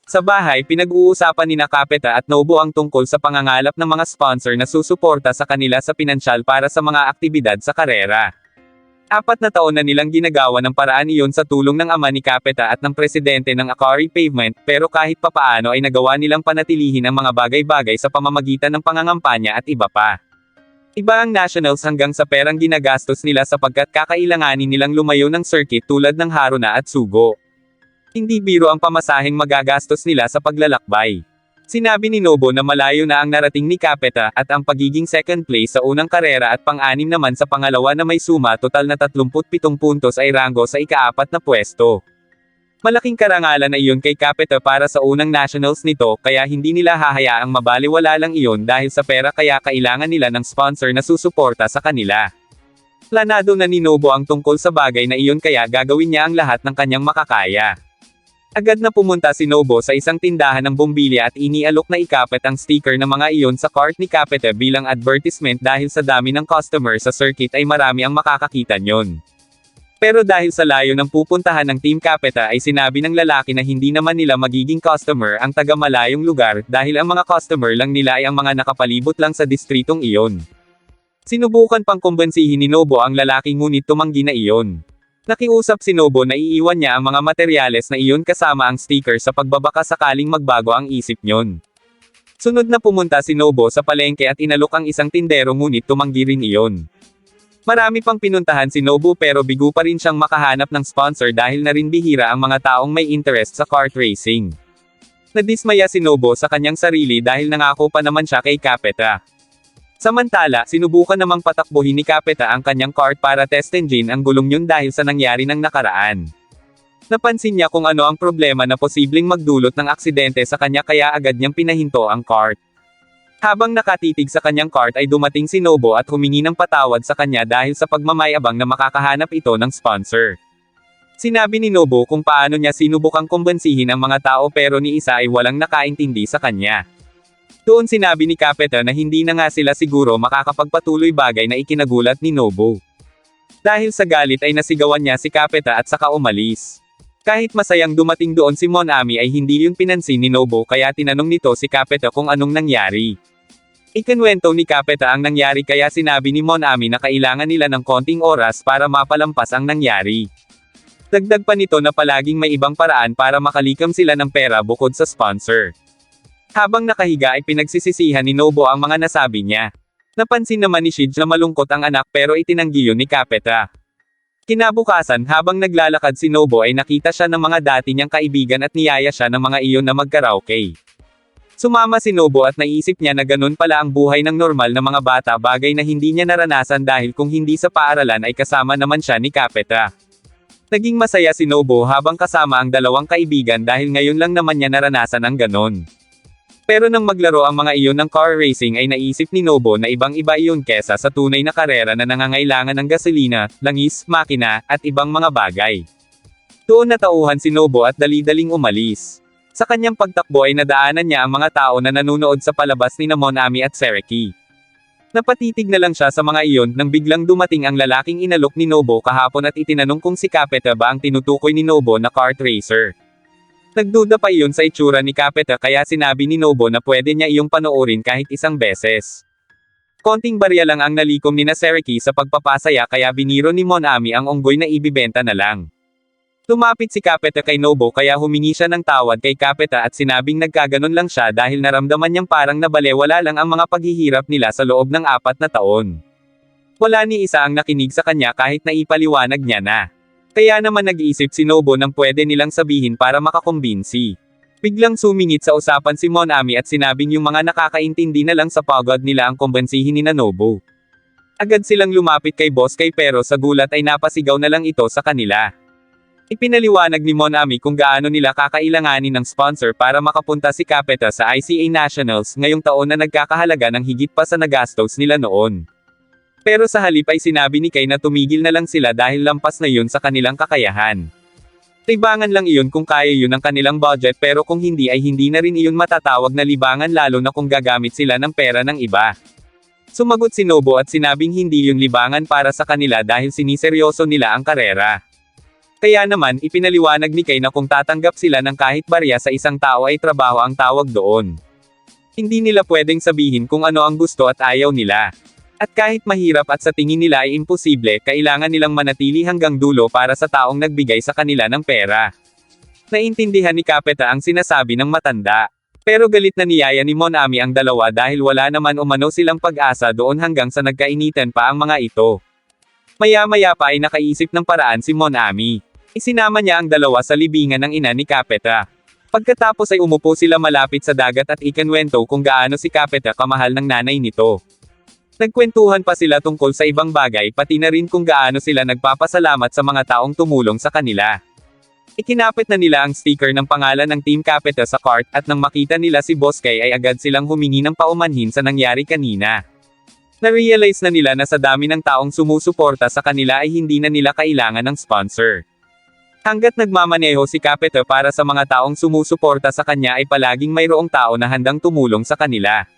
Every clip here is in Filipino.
Sa bahay, pinag-uusapan ni Capeta at Nobo ang tungkol sa pangangalap ng mga sponsor na susuporta sa kanila sa pinansyal para sa mga aktibidad sa karera. 4 na taon na nilang ginagawa ng paraan iyon sa tulong ng ama ni Capeta at ng presidente ng Akari Pavement, pero kahit papaano ay nagawa nilang panatilihin ang mga bagay-bagay sa pamamagitan ng pangangampanya at iba pa. Iba ang nationals hanggang sa perang ginagastos nila sapagkat kakailanganin nilang lumayo ng circuit tulad ng Haruna at Sugo. Hindi biro ang pamasaheng magagastos nila sa paglalakbay. Sinabi ni Nobo na malayo na ang narating ni Capeta at ang pagiging second place sa unang karera at pang-6 naman sa pangalawa na may suma total na 37 puntos ay ranggo sa ika-4 na pwesto. Malaking karangalan na iyon kay Capeta para sa unang nationals nito, kaya hindi nila hahayaang mabaliwala lang iyon dahil sa pera, kaya kailangan nila ng sponsor na susuporta sa kanila. Planado na ni Nobo ang tungkol sa bagay na iyon, kaya gagawin niya ang lahat ng kanyang makakaya. Agad na pumunta si Nobo sa isang tindahan ng bumbilya at inialok na ikapit ang sticker ng mga iyon sa cart ni Capeta bilang advertisement dahil sa dami ng customer sa circuit ay marami ang makakakita nyon. Pero dahil sa layo ng pupuntahan ng Team Capeta ay sinabi ng lalaki na hindi naman nila magiging customer ang taga-malayong lugar dahil ang mga customer lang nila ay ang mga nakapalibot lang sa distritong iyon. Sinubukan pang kumbensihin ni Nobo ang lalaki ngunit tumanggi na iyon. Nakiusap si Nobo na iiwan niya ang mga materyales na iyon kasama ang sticker sa pagbabaka sakaling magbago ang isip nyon. Sunod na pumunta si Nobo sa palengke at inalok ang isang tindero ngunit tumanggi rin iyon. Marami pang pinuntahan si Nobo pero bigo pa rin siyang makahanap ng sponsor dahil na rin bihira ang mga taong may interest sa kart racing. Nadismaya si Nobo sa kanyang sarili dahil nangako pa naman siya kay Capeta. Samantala, sinubukan namang patakbuhin ni Capeta ang kanyang kart para test engine ang gulong yun dahil sa nangyari ng nakaraan. Napansin niya kung ano ang problema na posibleng magdulot ng aksidente sa kanya kaya agad niyang pinahinto ang kart. Habang nakatitig sa kanyang kart ay dumating si Nobo at humingi ng patawad sa kanya dahil sa pagmamayabang na makakahanap ito ng sponsor. Sinabi ni Nobo kung paano niya sinubukang kumbensihin ang mga tao pero ni isa ay walang nakaintindi sa kanya. Doon sinabi ni Capeta na hindi na nga sila siguro makakapagpatuloy, bagay na ikinagulat ni Nobo. Dahil sa galit ay nasigawan niya si Capeta at saka umalis. Kahit masayang dumating doon si Mon-Ami ay hindi yun pinansin ni Nobo kaya tinanong nito si Capeta kung anong nangyari. Ikinwento ni Capeta ang nangyari kaya sinabi ni Mon-Ami na kailangan nila ng konting oras para mapalampas ang nangyari. Dagdag pa nito na palaging may ibang paraan para makalikam sila ng pera bukod sa sponsor. Habang nakahiga ay pinagsisisihan ni Nobo ang mga nasabi niya. Napansin naman ni Shij na malungkot ang anak pero itinanggi yun ni Capeta. Kinabukasan habang naglalakad si Nobo ay nakita siya ng mga dati niyang kaibigan at niyaya siya ng mga iyon na mag-karaoke. Sumama si Nobo at naisip niya na ganun pala ang buhay ng normal na mga bata, bagay na hindi niya naranasan dahil kung hindi sa paaralan ay kasama naman siya ni Capeta. Naging masaya si Nobo habang kasama ang dalawang kaibigan dahil ngayon lang naman niya naranasan ang ganon. Pero nang maglaro ang mga iyon ng car racing ay naisip ni Nobo na ibang-iba iyon kesa sa tunay na karera na nangangailangan ng gasolina, langis, makina, at ibang mga bagay. Doon natauhan si Nobo at dali-daling umalis. Sa kanyang pagtakbo ay nadaanan niya ang mga tao na nanunood sa palabas ni Mon-Ami at Sereki. Napatitig na lang siya sa mga iyon nang biglang dumating ang lalaking inalok ni Nobo kahapon at itinanong kung si Capeta ba ang tinutukoy ni Nobo na kart racer. Nagduda pa iyon sa itsura ni Capeta kaya sinabi ni Nobo na pwede niya iyong panoorin kahit isang beses. Konting barya lang ang nalikom ni Sereki sa pagpapasaya kaya biniro ni Mon-Ami ang unggoy na ibibenta na lang. Lumapit si Capeta kay Nobo kaya humingi siya ng tawad kay Capeta at sinabing nagkaganon lang siya dahil naramdaman niyang parang nabalewala lang ang mga paghihirap nila sa loob ng 4 na taon. Wala ni isa ang nakinig sa kanya kahit naipaliwanag niya na. Kaya naman nag-iisip si Nobo ng pwede nilang sabihin para makakumbinsi. Biglang sumingit sa usapan si Mon-Ami at sinabing yung mga nakakaintindi na lang sa pagod nila ang kumbensihin ni Nobo. Agad silang lumapit kay Boss Kay pero sa gulat ay napasigaw na lang ito sa kanila. Ipinaliwanag ni Mon-Ami kung gaano nila kakailanganin ng sponsor para makapunta si Capeta sa ICA Nationals ngayong taon na nagkakahalaga ng higit pa sa nagastos nila noon. Pero sa halip ay sinabi ni Kay na tumigil na lang sila dahil lampas na yun sa kanilang kakayahan. Libangan lang iyon kung kaya yun ang kanilang budget pero kung hindi ay hindi na rin iyon matatawag na libangan lalo na kung gagamit sila ng pera ng iba. Sumagot si Nobo at sinabing hindi yun libangan para sa kanila dahil siniseryoso nila ang karera. Kaya naman, ipinaliwanag ni Kay na kung tatanggap sila ng kahit barya sa isang tao ay trabaho ang tawag doon. Hindi nila pwedeng sabihin kung ano ang gusto at ayaw nila. At kahit mahirap at sa tingin nila ay imposible, kailangan nilang manatili hanggang dulo para sa taong nagbigay sa kanila ng pera. Naintindihan ni Capeta ang sinasabi ng matanda. Pero galit na niyaya ni Mon-ami ang dalawa dahil wala naman umano silang pag-asa doon hanggang sa nagkainitan pa ang mga ito. Maya-maya pa ay nakaisip ng paraan si Mon-ami. Isinama niya ang dalawa sa libingan ng ina ni Capeta. Pagkatapos ay umupo sila malapit sa dagat at ikinwento kung gaano si Capeta kamahal ng nanay nito. Nagkwentuhan pa sila tungkol sa ibang bagay pati na rin kung gaano sila nagpapasalamat sa mga taong tumulong sa kanila. Ikinapit na nila ang sticker ng pangalan ng Team Capeta sa cart at nang makita nila si Boss Kay ay agad silang humingi ng paumanhin sa nangyari kanina. Na-realize na nila na sa dami ng taong sumusuporta sa kanila ay hindi na nila kailangan ng sponsor. Hanggat nagmamaneho si Capeta para sa mga taong sumusuporta sa kanya ay palaging mayroong tao na handang tumulong sa kanila.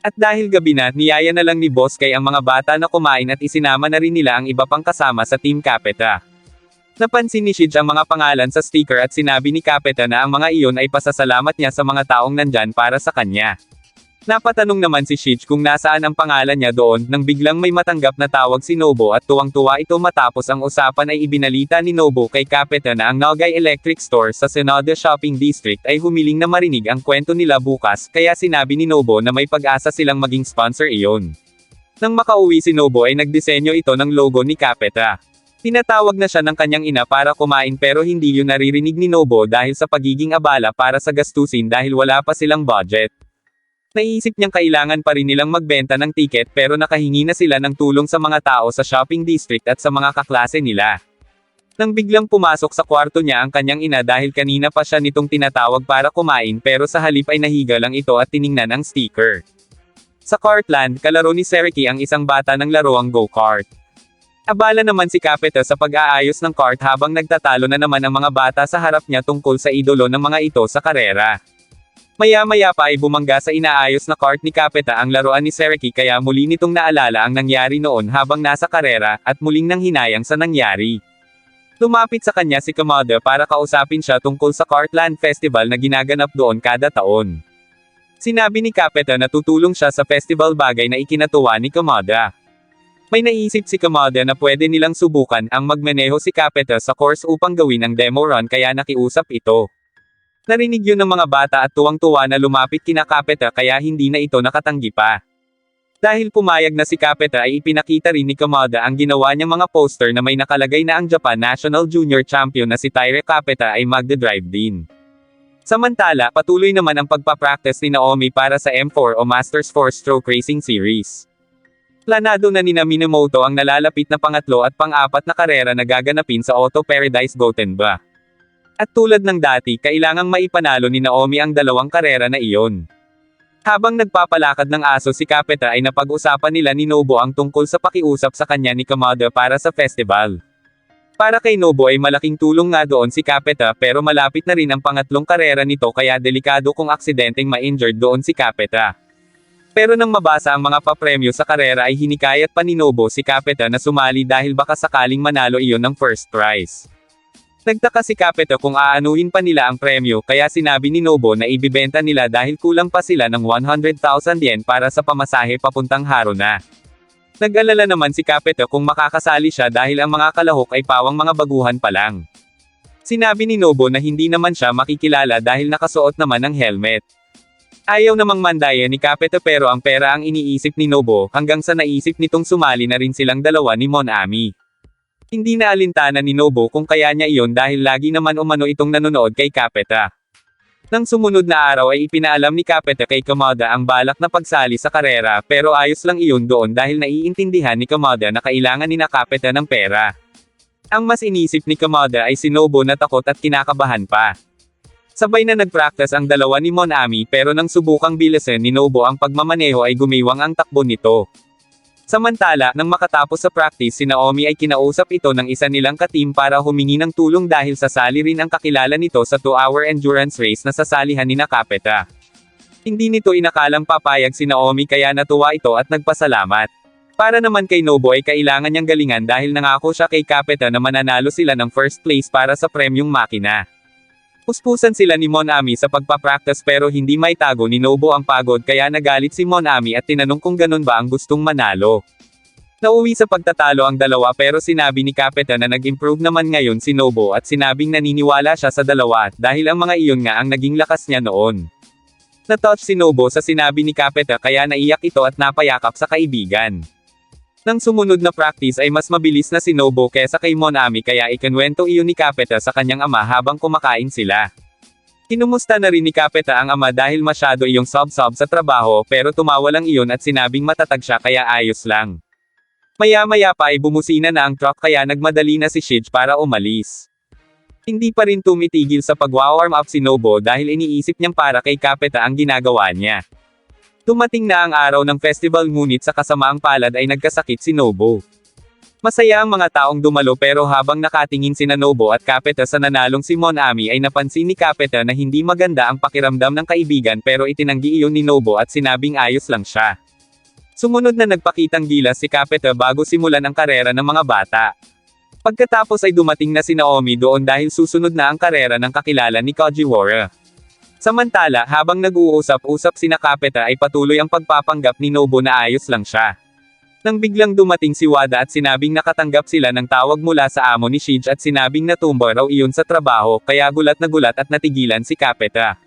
At dahil gabi na, niyaya na lang ni Boss Kay ang mga bata na kumain at isinama na rin nila ang iba pang kasama sa Team Capeta. Napansin ni Shij ang mga pangalan sa sticker at sinabi ni Capeta na ang mga iyon ay pasasalamat niya sa mga taong nandyan para sa kanya. Napatanong naman si Shij kung nasaan ang pangalan niya doon nang biglang may matanggap na tawag si Nobo at tuwang-tuwa ito matapos ang usapan ay ibinalita ni Nobo kay Capeta na ang Nogay Electric Store sa Sonoda Shopping District ay humiling na marinig ang kwento nila bukas kaya sinabi ni Nobo na may pag-asa silang maging sponsor iyon. Nang makauwi si Nobo ay nagdisenyo ito ng logo ni Capeta. Tinatawag na siya ng kanyang ina para kumain pero hindi yun naririnig ni Nobo dahil sa pagiging abala para sa gastusin dahil wala pa silang budget. Naisip niyang kailangan pa rin nilang magbenta ng tiket pero nakahingi na sila ng tulong sa mga tao sa shopping district at sa mga kaklase nila. Nang biglang pumasok sa kwarto niya ang kanyang ina dahil kanina pa siya nitong tinatawag para kumain pero sa halip ay nahiga lang ito at tiningnan ang sticker. Sa Cartland, kalaro ni Seriki ang isang bata ng laruang go-kart. Abala naman si Capeta sa pag-aayos ng kart habang nagtatalo na naman ang mga bata sa harap niya tungkol sa idolo ng mga ito sa karera. Maya-maya pa ay bumangga sa inaayos na kart ni Capeta ang laruan ni Seriki kaya muli nitong naalala ang nangyari noon habang nasa karera, at muling nanghinayang sa nangyari. Lumapit sa kanya si Kamada para kausapin siya tungkol sa Cartland Festival na ginaganap doon kada taon. Sinabi ni Capeta na tutulong siya sa festival bagay na ikinatuwa ni Kamada. May naisip si Kamada na pwede nilang subukan ang magmaneho si Capeta sa course upang gawin ang demo run kaya nakiusap ito. Narinig yun ng mga bata at tuwang-tuwa na lumapit kina Capeta kaya hindi na ito nakatanggi pa. Dahil pumayag na si Capeta ay ipinakita rin ni Kamada ang ginawa niyang mga poster na may nakalagay na ang Japan National Junior Champion na si Taira Capeta ay magdadrive din. Samantala, patuloy naman ang pagpapractice ni Naomi para sa M4 o Masters 4-Stroke Racing Series. Planado na ni Minamoto ang nalalapit na pangatlo at pang-apat na karera na gaganapin sa Auto Paradise Gothenburg. At tulad ng dati, kailangang maipanalo ni Naomi ang dalawang karera na iyon. Habang nagpapalakad ng aso si Capeta ay napag-usapan nila ni Nobo ang tungkol sa pakiusap sa kanya ni Kamada para sa festival. Para kay Nobo ay malaking tulong nga doon si Capeta pero malapit na rin ang pangatlong karera nito kaya delikado kung aksidenteng ma-injured doon si Capeta. Pero nang mabasa ang mga papremyo sa karera ay hinikayat pa ni Nobo si Capeta na sumali dahil baka sakaling manalo iyon ng first prize. Nagtaka si Capeta kung aanuhin pa nila ang premyo kaya sinabi ni Nobo na ibibenta nila dahil kulang pa sila ng 100,000 yen para sa pamasahe papuntang Haruna. Nag-alala naman si Capeta kung makakasali siya dahil ang mga kalahok ay pawang mga baguhan pa lang. Sinabi ni Nobo na hindi naman siya makikilala dahil nakasuot naman ng helmet. Ayaw namang mandaya ni Capeta pero ang pera ang iniisip ni Nobo hanggang sa naisip nitong sumali na rin silang dalawa ni Mon-ami. Hindi na alintana ni Nobo kung kaya niya iyon dahil lagi naman umano itong nanonood kay Capeta. Nang sumunod na araw ay ipinaalam ni Capeta kay Kamada ang balak na pagsali sa karera pero ayos lang iyon doon dahil naiintindihan ni Kamada na kailangan ni Capeta ng pera. Ang mas inisip ni Kamada ay si Nobo na takot at kinakabahan pa. Sabay na nagpractice ang dalawa ni Mon-ami pero nang subukang bilisan ni Nobo ang pagmamaneho ay gumiwang ang takbo nito. Samantala, nang makatapos sa practice si Naomi ay kinausap ito ng isa nilang ka-team para humingi ng tulong dahil sasali rin ang kakilala nito sa 2-hour endurance race na sasalihan ni Capeta. Hindi nito inakalang papayag si Naomi kaya natuwa ito at nagpasalamat. Para naman kay Nobu ay kailangan niyang galingan dahil nangako siya kay Capeta na mananalo sila ng first place para sa premyong makina. Puspusan sila ni Monami sa pagpapractice pero hindi maitago ni Nobu ang pagod kaya nagalit si Monami at tinanong kung ganun ba ang gustong manalo. Nauwi sa pagtatalo ang dalawa pero sinabi ni Capeta na nag-improve naman ngayon si Nobu at sinabing naniniwala siya sa dalawa dahil ang mga iyon nga ang naging lakas niya noon. Na-touch si Nobu sa sinabi ni Capeta kaya naiyak ito at napayakap sa kaibigan. Nang sumunod na practice ay mas mabilis na si Nobu kesa kay Monami kaya ikinwento iyon ni Capeta sa kanyang ama habang kumakain sila. Kinumusta na rin ni Capeta ang ama dahil masyado iyong sob-sob sa trabaho pero tumawa lang iyon at sinabing matatag siya kaya ayos lang. Maya-maya pa ay bumusina na ang truck kaya nagmadali na si Shige para umalis. Hindi pa rin tumitigil sa pag-warm up si Nobu dahil iniisip niyang para kay Capeta ang ginagawa niya. Dumating na ang araw ng festival ngunit sa kasamaang palad ay nagkasakit si Nobu. Masaya ang mga taong dumalo pero habang nakatingin sina Nobu at Capeta sa nanalong si Monami ay napansin ni Capeta na hindi maganda ang pakiramdam ng kaibigan pero itinanggi iyon ni Nobu at sinabing ayos lang siya. Sumunod na nagpakitang gilas si Capeta bago simulan ang karera ng mga bata. Pagkatapos ay dumating na si Naomi doon dahil susunod na ang karera ng kakilala ni Kajiwara. Samantala, habang nag-uusap-usap sina Capeta ay patuloy ang pagpapanggap ni Nobu na ayos lang siya. Nang biglang dumating si Wada at sinabing nakatanggap sila ng tawag mula sa amo ni Shige at sinabing natumba raw iyon sa trabaho kaya gulat na gulat at natigilan si Capeta.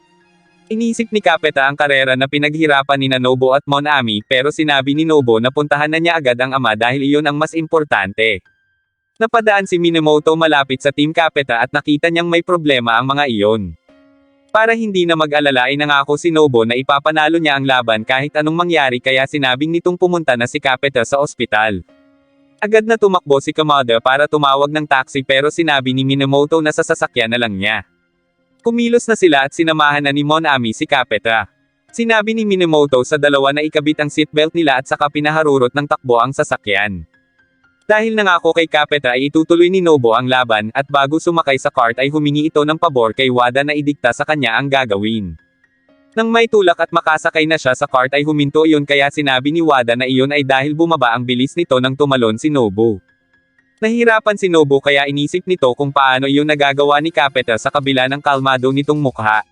Inisip ni Capeta ang karera na pinaghirapan ni Nobu at Monami pero sinabi ni Nobu na puntahan na niya agad ang ama dahil iyon ang mas importante. Napadaan si Minamoto malapit sa Team Capeta at nakita niyang may problema ang mga iyon. Para hindi na mag-alala ay nangako si Nobu na ipapanalo niya ang laban kahit anong mangyari kaya sinabing nitong pumunta na si Capeta sa ospital. Agad na tumakbo si Kamada para tumawag ng taxi pero sinabi ni Minamoto na sa sasakyan na lang niya. Kumilos na sila at sinamahan na ni Monami si Capeta. Sinabi ni Minamoto sa dalawa na ikabit ang seatbelt nila at saka pinaharurot ng takbo ang sasakyan. Dahil nangako kay Capeta ay itutuloy ni Nobu ang laban at bago sumakay sa cart ay humingi ito ng pabor kay Wada na idikta sa kanya ang gagawin. Nang may tulak at makasakay na siya sa cart ay huminto iyon kaya sinabi ni Wada na iyon ay dahil bumaba ang bilis nito nang tumalon si Nobu. Nahirapan si Nobu kaya inisip nito kung paano iyon nagagawa ni Capeta sa kabila ng kalmado nitong mukha.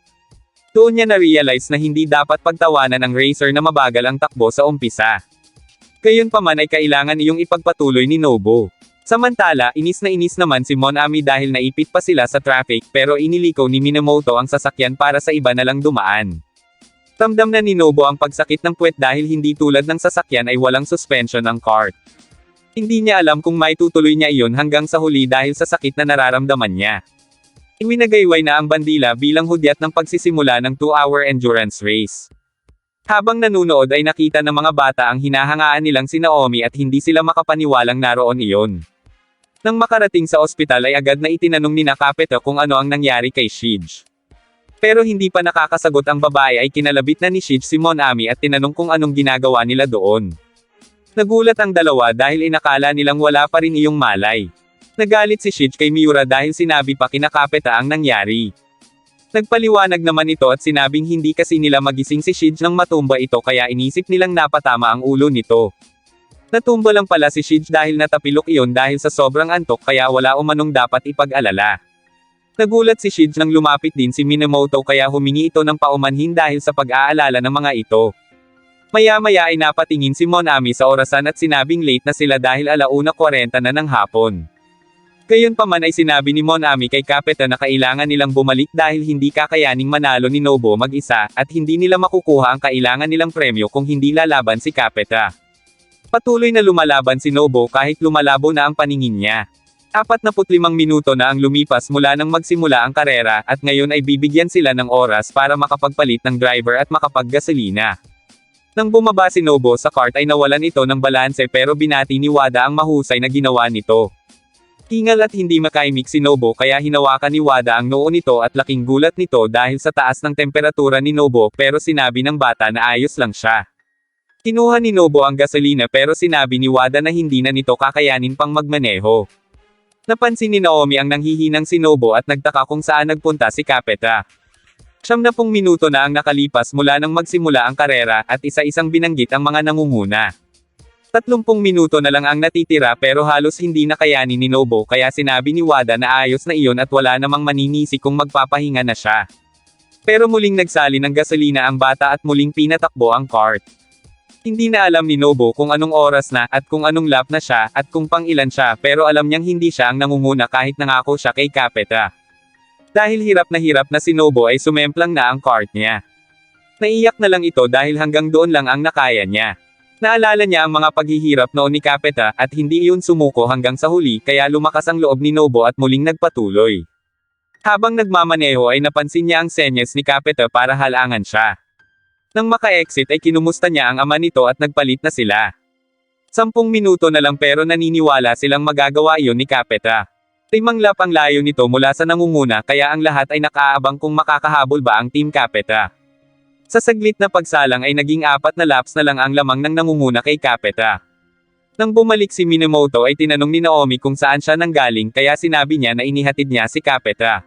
Doon niya na-realize na hindi dapat pagtawanan ang racer na mabagal ang takbo sa umpisa. Gayunpaman ay kailangan iyong ipagpatuloy ni Nobu. Samantala, inis na inis naman si Monami dahil naipit pa sila sa traffic pero iniliko ni Minamoto ang sasakyan para sa iba na lang dumaan. Ramdam na ni Nobu ang pagsakit ng puwet dahil hindi tulad ng sasakyan ay walang suspension ang cart. Hindi niya alam kung maitutuloy niya iyon hanggang sa huli dahil sa sakit na nararamdaman niya. Iwinagayway na ang bandila bilang hudyat ng pagsisimula ng 2-hour endurance race. Habang nanunood ay nakita ng mga bata ang hinahangaan nilang si Naomi at hindi sila makapaniwalang naroon iyon. Nang makarating sa ospital ay agad na itinanong ni Capeta kung ano ang nangyari kay Shige. Pero hindi pa nakakasagot ang babae ay kinalabit na ni Shige si Monami at tinanong kung anong ginagawa nila doon. Nagulat ang dalawa dahil inakala nilang wala pa rin iyong malay. Nagalit si Shige kay Miura dahil sinabi pa kina Capeta ang nangyari. Nagpaliwanag naman ito at sinabing hindi kasi nila magising si Shige nang matumba ito kaya inisip nilang napatama ang ulo nito. Natumba lang pala si Shige dahil natapilok iyon dahil sa sobrang antok kaya wala umanong dapat ipag-alala. Nagulat si Shige nang lumapit din si Minamoto kaya humingi ito ng paumanhin dahil sa pag-aalala ng mga ito. Maya-maya ay napatingin si Monami sa orasan at sinabing late na sila dahil 1:40 na ng hapon. Gayunpaman ay sinabi ni Monami kay Capeta na kailangan nilang bumalik dahil hindi kakayaning manalo ni Nobu mag-isa, at hindi nila makukuha ang kailangan nilang premyo kung hindi lalaban si Capeta. Patuloy na lumalaban si Nobu kahit lumalabo na ang paningin niya. 45 minuto na ang lumipas mula nang magsimula ang karera, at ngayon ay bibigyan sila ng oras para makapagpalit ng driver at makapaggasolina. Nang bumaba si Nobu sa cart ay nawalan ito ng balanse pero binati ni Wada ang mahusay na ginawa nito. Hingal at hindi makaimik si Nobu kaya hinawakan ni Wada ang noo nito at laking gulat nito dahil sa taas ng temperatura ni Nobu pero sinabi ng bata na ayos lang siya. Kinuha ni Nobu ang gasolina pero sinabi ni Wada na hindi na nito kakayanin pang magmaneho. Napansin ni Naomi ang nanghihinang si Nobu at nagtaka kung saan nagpunta si Capeta. 70 minuto na ang nakalipas mula nang magsimula ang karera at isa-isang binanggit ang mga nangunguna. 30 minuto na lang ang natitira pero halos hindi na kayanin ni Nobo kaya sinabi ni Wada na ayos na iyon at wala namang maninisi kung magpapahinga na siya. Pero muling nagsali ng gasolina ang bata at muling pinatakbo ang cart. Hindi na alam ni Nobo kung anong oras na at kung anong lap na siya at kung pang ilan siya pero alam niyang hindi siya ang nangunguna kahit nangako siya kay Capeta. Dahil hirap na si Nobo ay sumemplang na ang cart niya. Naiyak na lang ito dahil hanggang doon lang ang nakaya niya. Naalala niya ang mga paghihirap noon ni Capeta at hindi iyon sumuko hanggang sa huli kaya lumakas ang loob ni Nobo at muling nagpatuloy. Habang nagmamaneho ay napansin niya ang senyas ni Capeta para halangan siya. Nang maka-exit ay kinumusta niya ang ama nito at nagpalit na sila. 10 minuto na lang pero naniniwala silang magagawa iyon ni Capeta. 5 lap ang layo nito mula sa nangunguna kaya ang lahat ay nakaabang kung makakahabol ba ang Team Capeta. Sa saglit na pagsalang ay naging 4 na laps na lang ang lamang ng nangunguna kay Capeta. Nang bumalik si Minamoto ay tinanong ni Naomi kung saan siya nanggaling kaya sinabi niya na inihatid niya si Capeta.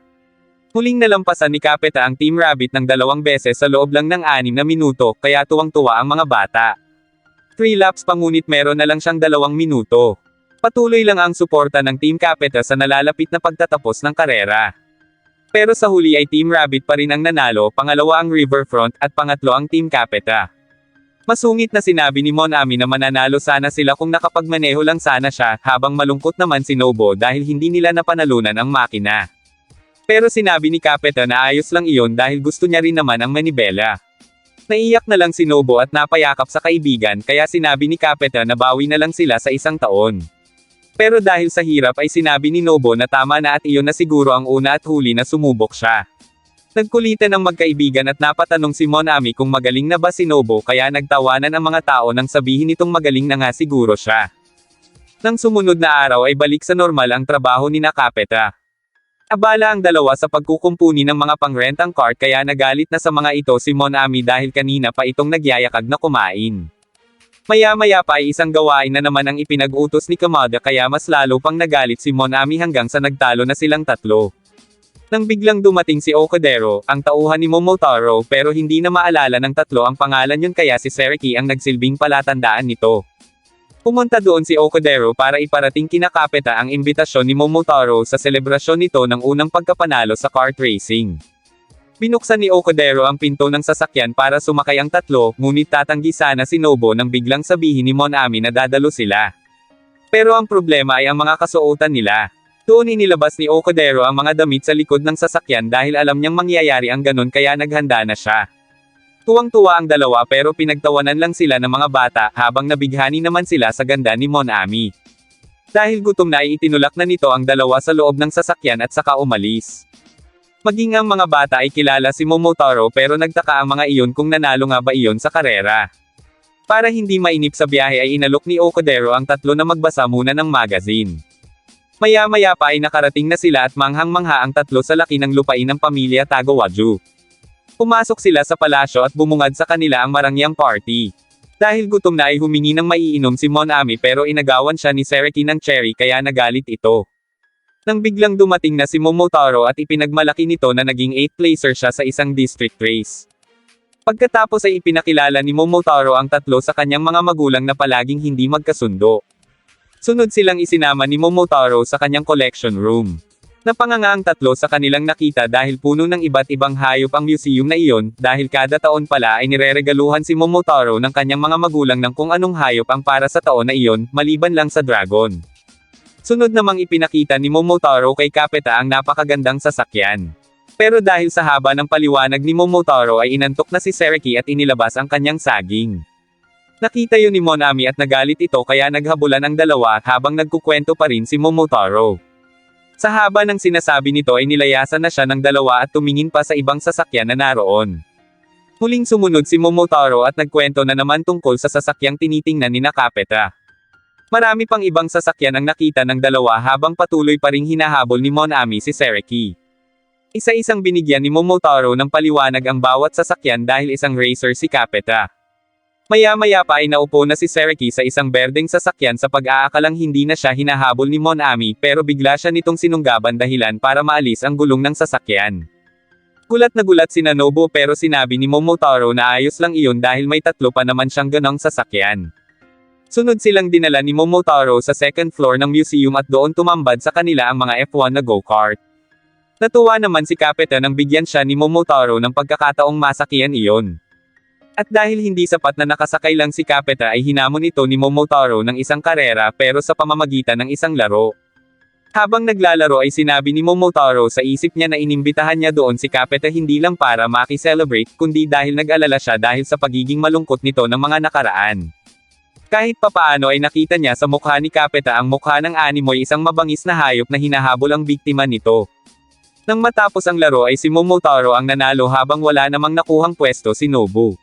Huling nalampasan ni Capeta ang Team Rabbit ng 2 beses sa loob lang ng 6 na minuto kaya tuwang-tuwa ang mga bata. 3 laps pa ngunit meron na lang siyang 2 minuto. Patuloy lang ang suporta ng Team Capeta sa nalalapit na pagtatapos ng karera. Pero sa huli ay Team Rabbit pa rin ang nanalo, pangalawa ang Riverfront, at pangatlo ang Team Capeta. Masungit na sinabi ni Monami na mananalo sana sila kung nakapagmaneho lang sana siya, habang malungkot naman si Nobo dahil hindi nila napanalunan ang makina. Pero sinabi ni Capeta na ayos lang iyon dahil gusto niya rin naman ang manibela. Naiyak na lang si Nobo at napayakap sa kaibigan kaya sinabi ni Capeta na bawi na lang sila sa 1 taon. Pero dahil sa hirap ay sinabi ni Nobo na tama na at iyon na siguro ang una at huli na sumubok siya. Nagkulitan ang magkaibigan at napatanong si Monami kung magaling na ba si Nobo kaya nagtawanan ang mga tao nang sabihin nitong magaling na nga siguro siya. Nang sumunod na araw ay balik sa normal ang trabaho ni Capeta. Abala ang dalawa sa pagkukumpuni ng mga pangrentang cart kaya nagalit na sa mga ito si Monami dahil kanina pa itong nagyayakag na kumain. Maya-maya pa ay isang gawain na naman ang ipinag-utos ni Kamada kaya mas lalo pang nagalit si Monami hanggang sa nagtalo na silang tatlo. Nang biglang dumating si Okudero, ang tauhan ni Momotaro pero hindi na maalala ng tatlo ang pangalan yun kaya si Seriki ang nagsilbing palatandaan nito. Pumunta doon si Okudero para iparating kina Capeta ang imbitasyon ni Momotaro sa selebrasyon nito ng unang pagkapanalo sa kart racing. Binuksan ni Okudero ang pinto ng sasakyan para sumakay ang tatlo, ngunit tatanggi sana si Nobo nang biglang sabihin ni Monami na dadalo sila. Pero ang problema ay ang mga kasuotan nila. Doon inilabas ni Okudero ang mga damit sa likod ng sasakyan dahil alam niyang mangyayari ang ganon kaya naghanda na siya. Tuwang-tuwa ang dalawa pero pinagtawanan lang sila ng mga bata habang nabighani naman sila sa ganda ni Monami. Dahil gutom na ay itinulak na nito ang dalawa sa loob ng sasakyan at saka umalis. Maging ang mga bata ay kilala si Momotaro pero nagtaka ang mga iyon kung nanalo nga ba iyon sa karera. Para hindi mainip sa biyahe ay inalok ni Okudero ang tatlo na magbasa muna ng magazine. Maya-maya pa ay nakarating na sila at manghang-mangha ang tatlo sa laki ng lupain ng pamilya Tagawaju. Pumasok sila sa palasyo at bumungad sa kanila ang marangyang party. Dahil gutom na ay humingi ng maiinom si Monami pero inagawan siya ni Seriki ng cherry kaya nagalit ito. Nang biglang dumating na si Momotaro at ipinagmalaki nito na naging 8th placer siya sa isang district race. Pagkatapos ay ipinakilala ni Momotaro ang tatlo sa kanyang mga magulang na palaging hindi magkasundo. Sunod silang isinama ni Momotaro sa kanyang collection room. Napanganga ang tatlo sa kanilang nakita dahil puno ng iba't ibang hayop ang museum na iyon, dahil kada taon pala ay nireregaluhan si Momotaro ng kanyang mga magulang ng kung anong hayop ang para sa taon na iyon, maliban lang sa dragon. Sunod namang ipinakita ni Momotaro kay Capeta ang napakagandang sasakyan. Pero dahil sa haba ng paliwanag ni Momotaro ay inantok na si Seriki at inilabas ang kanyang saging. Nakita yun ni Monami at nagalit ito kaya naghabulan ang dalawa habang nagkukwento pa rin si Momotaro. Sa haba ng sinasabi nito ay nilayasan na siya ng dalawa at tumingin pa sa ibang sasakyan na naroon. Huling sumunod si Momotaro at nagkwento na naman tungkol sa sasakyang tinitingnan ni Capeta. Marami pang ibang sasakyan ang nakita ng dalawa habang patuloy pa ring hinahabol ni Monami si Seriki. Isa-isang binigyan ni Momotaro ng paliwanag ang bawat sasakyan dahil isang racer si Capeta. Maya-maya pa ay naupo na si Seriki sa isang berdeng sasakyan sa pag-aakalang hindi na siya hinahabol ni Monami pero bigla siya nitong sinunggaban dahilan para maalis ang gulong ng sasakyan. Gulat na gulat si Nobo pero sinabi ni Momotaro na ayos lang iyon dahil may tatlo pa naman siyang ganong sasakyan. Sunod silang dinala ni Momotaro sa second floor ng museum at doon tumambad sa kanila ang mga F1 na go-kart. Natuwa naman si Capeta nang bigyan siya ni Momotaro ng pagkakataong masakihan iyon. At dahil hindi sapat na nakasakay lang si Capeta ay hinamon ito ni Momotaro ng isang karera pero sa pamamagitan ng isang laro. Habang naglalaro ay sinabi ni Momotaro sa isip niya na inimbitahan niya doon si Capeta hindi lang para maki-celebrate kundi dahil nag-alala siya dahil sa pagiging malungkot nito ng mga nakaraan. Kahit papaano ay nakita niya sa mukha ni Capeta ang mukha ng animoy isang mabangis na hayop na hinahabol ang biktima nito. Nang matapos ang laro ay si Momotaro ang nanalo habang wala namang nakuhang pwesto si Nobu.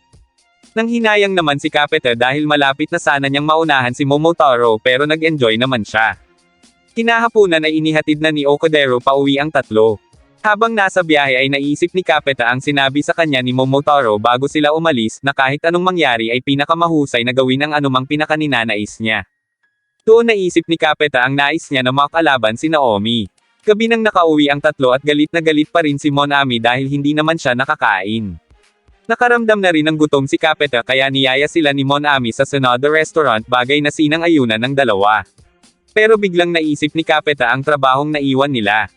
Nang hinayang naman si Capeta dahil malapit na sana niyang maunahan si Momotaro pero nag-enjoy naman siya. Kinahapunan ay inihatid na ni Okudero pauwi ang tatlo. Habang nasa biyahe ay naisip ni Capeta ang sinabi sa kanya ni Momotaro bago sila umalis na kahit anong mangyari ay pinakamahusay na gawin ang anumang pinakaninanais niya. Doon naisip ni Capeta ang nais niya na makalaban si Naomi. Gabi nang nakauwi ang tatlo at galit na galit pa rin si Monami dahil hindi naman siya nakakain. Nakaramdam na rin ng gutom si Capeta kaya niyaya sila ni Monami sa Sonado Restaurant bagay na sinang-ayunan ng dalawa. Pero biglang naisip ni Capeta ang trabahong naiwan nila.